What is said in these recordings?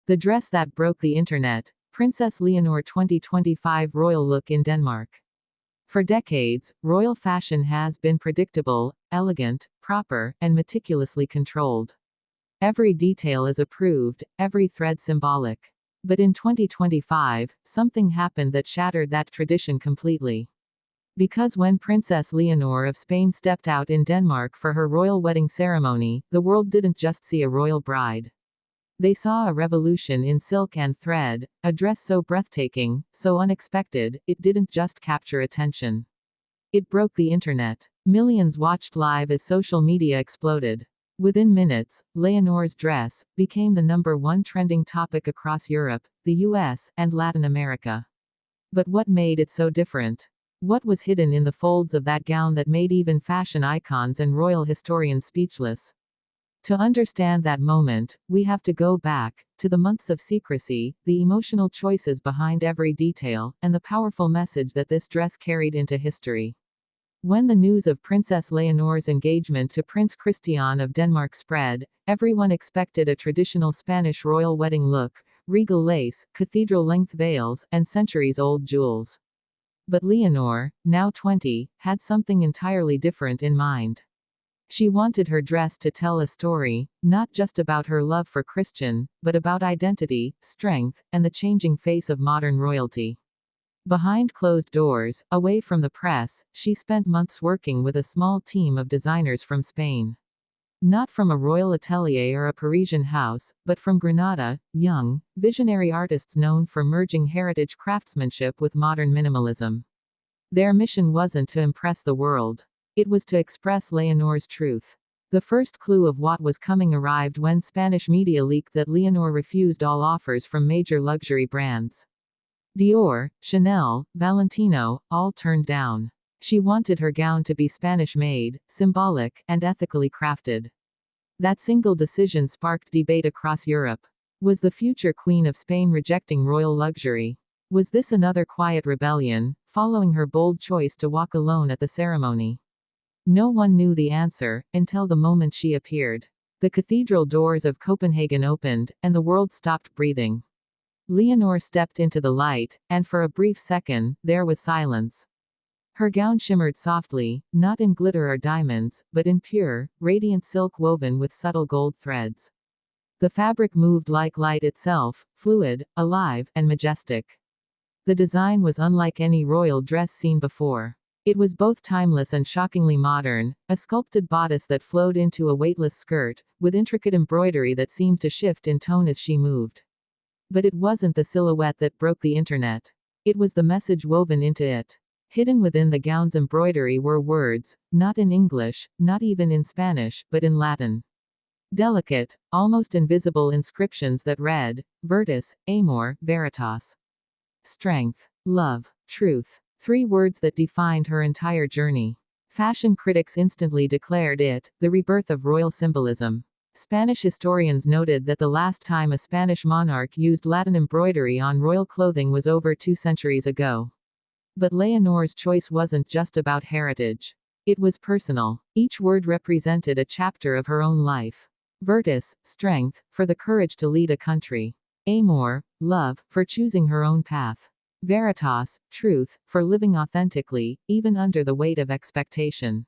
The dress that broke the internet. Princess Leonor 2025 royal look in Denmark. For decades, royal fashion has been predictable, elegant, proper, and meticulously controlled. Every detail is approved, every thread symbolic. But in 2025, something happened that shattered that tradition completely. Because when Princess Leonor of Spain stepped out in Denmark for her royal wedding ceremony, the world didn't just see a royal bride. They saw a revolution in silk and thread, a dress so breathtaking, so unexpected, it didn't just capture attention. It broke the internet. Millions watched live as social media exploded. Within minutes, Leonor's dress became the #1 trending topic across Europe, the US, and Latin America. But what made it so different? What was hidden in the folds of that gown that made even fashion icons and royal historians speechless? To understand that moment, we have to go back to the months of secrecy, the emotional choices behind every detail, and the powerful message that this dress carried into history. When the news of Princess Leonor's engagement to Prince Christian of Denmark spread, everyone expected a traditional Spanish royal wedding look: regal lace, cathedral-length veils, and centuries-old jewels. But Leonor, now 20, had something entirely different in mind. She wanted her dress to tell a story, not just about her love for Christian, but about identity, strength, and the changing face of modern royalty. Behind closed doors, away from the press, she spent months working with a small team of designers from Spain. Not from a royal atelier or a Parisian house, but from Granada, young, visionary artists known for merging heritage craftsmanship with modern minimalism. Their mission wasn't to impress the world. It was to express Leonor's truth. The first clue of what was coming arrived when Spanish media leaked that Leonor refused all offers from major luxury brands. Dior, Chanel, Valentino, all turned down. She wanted her gown to be Spanish-made, symbolic, and ethically crafted. That single decision sparked debate across Europe. Was the future Queen of Spain rejecting royal luxury? Was this another quiet rebellion, following her bold choice to walk alone at the ceremony? No one knew the answer, until the moment she appeared. The cathedral doors of Copenhagen opened, and the world stopped breathing. Leonor stepped into the light, and for a brief second, there was silence. Her gown shimmered softly, not in glitter or diamonds, but in pure, radiant silk woven with subtle gold threads. The fabric moved like light itself, fluid, alive, and majestic. The design was unlike any royal dress seen before. It was both timeless and shockingly modern, a sculpted bodice that flowed into a weightless skirt, with intricate embroidery that seemed to shift in tone as she moved. But it wasn't the silhouette that broke the internet. It was the message woven into it. Hidden within the gown's embroidery were words, not in English, not even in Spanish, but in Latin. Delicate, almost invisible inscriptions that read, Virtus, Amor, Veritas. Strength, love, truth. 3 words that defined her entire journey. Fashion critics instantly declared it the rebirth of royal symbolism. Spanish historians noted that the last time a Spanish monarch used Latin embroidery on royal clothing was over 2 centuries ago. But Leonor's choice wasn't just about heritage. It was personal. Each word represented a chapter of her own life. Virtus, strength, for the courage to lead a country. Amor, love, for choosing her own path. Veritas, truth, for living authentically, even under the weight of expectation.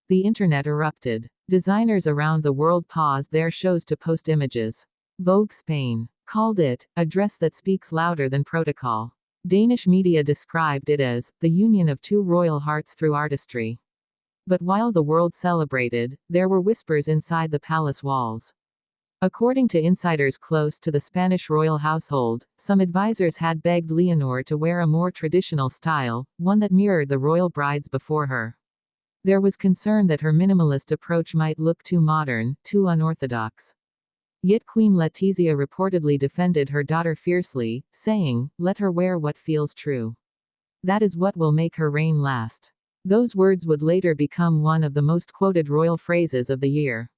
The internet erupted. Designers around the world paused their shows to post images. Vogue Spain called it a dress that speaks louder than protocol. Danish media described it as the union of 2 royal hearts through artistry. But while the world celebrated, there were whispers inside the palace walls. According to insiders close to the Spanish royal household, some advisors had begged Leonor to wear a more traditional style, one that mirrored the royal brides before her. There was concern that her minimalist approach might look too modern, too unorthodox. Yet Queen Letizia reportedly defended her daughter fiercely, saying, "Let her wear what feels true. That is what will make her reign last." Those words would later become one of the most quoted royal phrases of the year.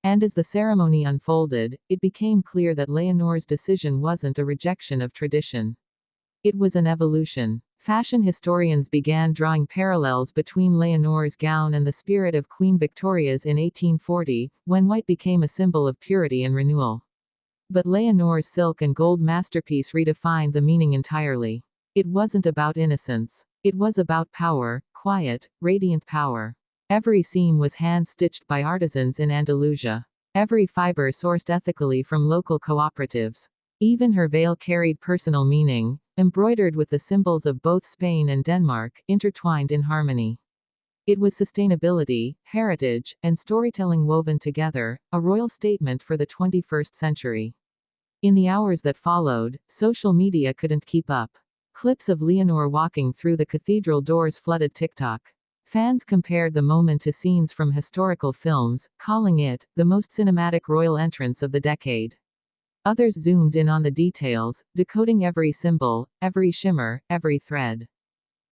And as the ceremony unfolded, it became clear that Leonor's decision wasn't a rejection of tradition. It was an evolution. Fashion historians began drawing parallels between Leonor's gown and the spirit of Queen Victoria's in 1840, when white became a symbol of purity and renewal. But Leonor's silk and gold masterpiece redefined the meaning entirely. It wasn't about innocence. It was about power, quiet, radiant power. Every seam was hand-stitched by artisans in Andalusia. Every fiber sourced ethically from local cooperatives. Even her veil carried personal meaning, embroidered with the symbols of both Spain and Denmark, intertwined in harmony. It was sustainability, heritage, and storytelling woven together, a royal statement for the 21st century. In the hours that followed, social media couldn't keep up. Clips of Leonor walking through the cathedral doors flooded TikTok. Fans compared the moment to scenes from historical films, calling it the most cinematic royal entrance of the decade. Others zoomed in on the details, decoding every symbol, every shimmer, every thread.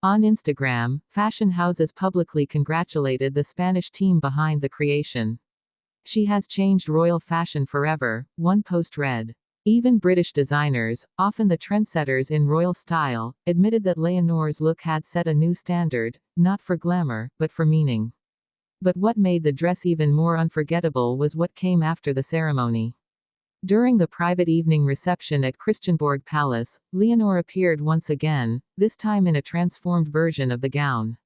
On Instagram, fashion houses publicly congratulated the Spanish team behind the creation. "She has changed royal fashion forever," one post read. Even British designers, often the trendsetters in royal style, admitted that Leonor's look had set a new standard, not for glamour, but for meaning. But what made the dress even more unforgettable was what came after the ceremony. During the private evening reception at Christiansborg Palace, Leonor appeared once again, this time in a transformed version of the gown.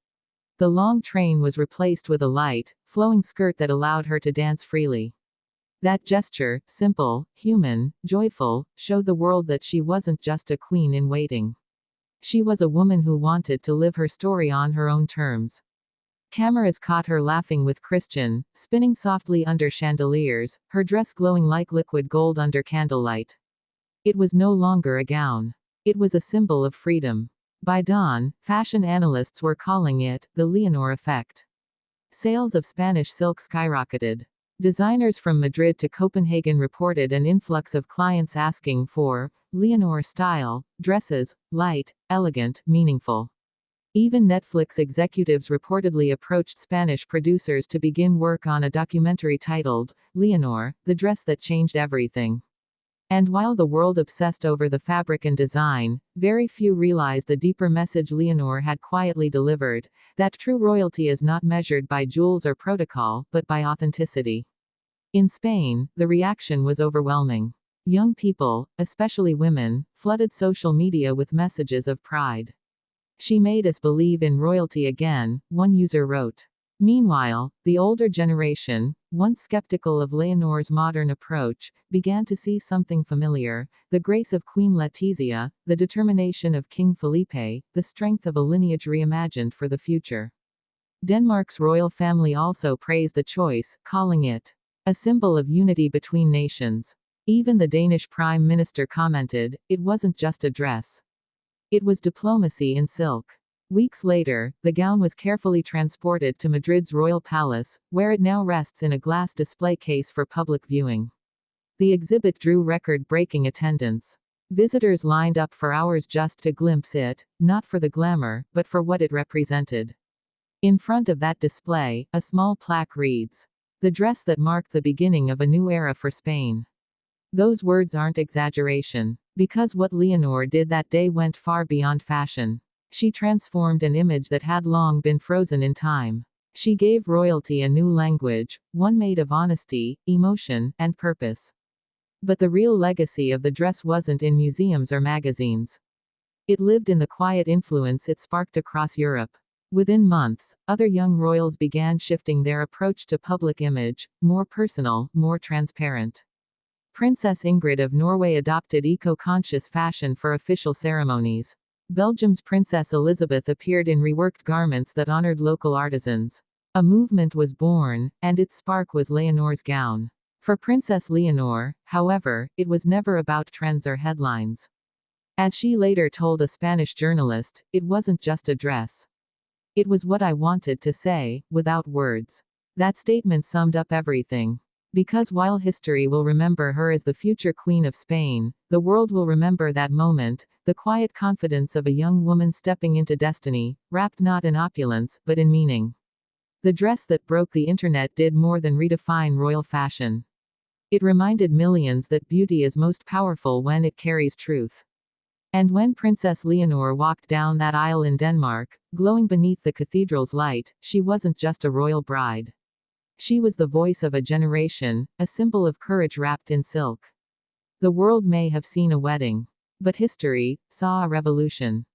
The long train was replaced with a light, flowing skirt that allowed her to dance freely. That gesture, simple, human, joyful, showed the world that she wasn't just a queen in waiting. She was a woman who wanted to live her story on her own terms. Cameras caught her laughing with Christian, spinning softly under chandeliers, her dress glowing like liquid gold under candlelight. It was no longer a gown. It was a symbol of freedom. By dawn, fashion analysts were calling it the Leonor effect. Sales of Spanish silk skyrocketed. Designers from Madrid to Copenhagen reported an influx of clients asking for Leonor style dresses, light, elegant, meaningful. Even Netflix executives reportedly approached Spanish producers to begin work on a documentary titled Leonor, the dress that changed everything. And while the world obsessed over the fabric and design, very few realized the deeper message Leonor had quietly delivered, that true royalty is not measured by jewels or protocol, but by authenticity. In Spain, the reaction was overwhelming. Young people, especially women, flooded social media with messages of pride. "She made us believe in royalty again," one user wrote. Meanwhile, the older generation, once skeptical of Leonor's modern approach, began to see something familiar: the grace of Queen Letizia, the determination of King Felipe, the strength of a lineage reimagined for the future. Denmark's royal family also praised the choice, calling it a symbol of unity between nations. Even the Danish Prime Minister commented, "It wasn't just a dress. It was diplomacy in silk." Weeks later, the gown was carefully transported to Madrid's royal palace, where it now rests in a glass display case for public viewing. The exhibit drew record-breaking attendance. Visitors lined up for hours just to glimpse it, not for the glamour, but for what it represented. In front of that display, a small plaque reads, "The dress that marked the beginning of a new era for Spain." Those words aren't exaggeration. Because what Leonor did that day went far beyond fashion. She transformed an image that had long been frozen in time. She gave royalty a new language, one made of honesty, emotion, and purpose. But the real legacy of the dress wasn't in museums or magazines. It lived in the quiet influence it sparked across Europe. Within months, other young royals began shifting their approach to public image, more personal, more transparent. Princess Ingrid of Norway adopted eco-conscious fashion for official ceremonies. Belgium's Princess Elizabeth appeared in reworked garments that honored local artisans. A movement was born, and its spark was Leonor's gown. For Princess Leonor, however, it was never about trends or headlines. As she later told a Spanish journalist, "It wasn't just a dress. It was what I wanted to say, without words." That statement summed up everything. Because while history will remember her as the future Queen of Spain, the world will remember that moment, the quiet confidence of a young woman stepping into destiny, wrapped not in opulence, but in meaning. The dress that broke the internet did more than redefine royal fashion. It reminded millions that beauty is most powerful when it carries truth. And when Princess Leonor walked down that aisle in Denmark, glowing beneath the cathedral's light, she wasn't just a royal bride. She was the voice of a generation, a symbol of courage wrapped in silk. The world may have seen a wedding, but history saw a revolution.